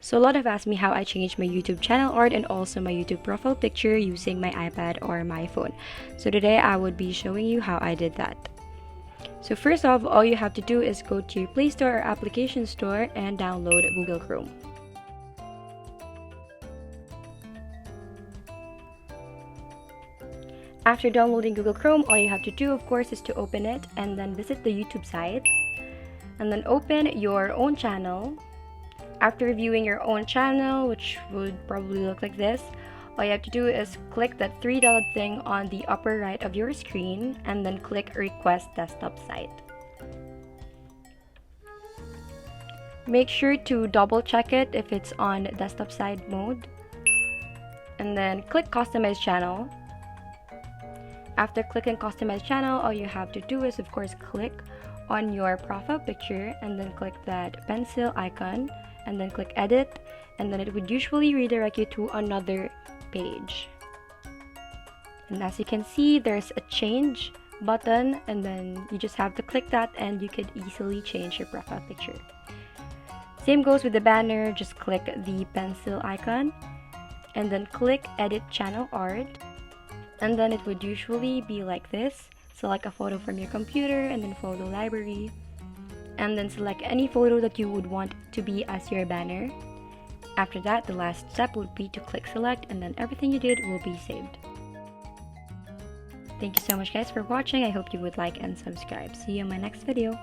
So a lot have asked me how I changed my YouTube channel art and also my YouTube profile picture using my iPad or my phone. So today I would be showing you how I did that. So first off, all you have to do is go to your Play Store or Application Store and download Google Chrome. After downloading Google Chrome, all you have to do, of course, is to open it and then visit the YouTube site and then open your own channel. After viewing your own channel, which would probably look like this, all you have to do is click that three-dotted thing on the upper right of your screen and then click Request Desktop Site. Make sure to double check it if it's on desktop side mode. And then click Customize Channel. After clicking Customize Channel, all you have to do is, of course, click on your profile picture and then click that pencil icon and then click Edit, and then it would usually redirect you to another page. And as you can see, there's a change button, and then you just have to click that and you could easily change your profile picture. Same goes with the banner. Just click the pencil icon and then click Edit Channel Art, and then it would usually be like this. Select a photo from your computer and then photo library, and then select any photo that you would want to be as your banner. After that, the last step would be to click select, and then everything you did will be saved. Thank you so much guys for watching. I hope you would like and subscribe. See you in my next video.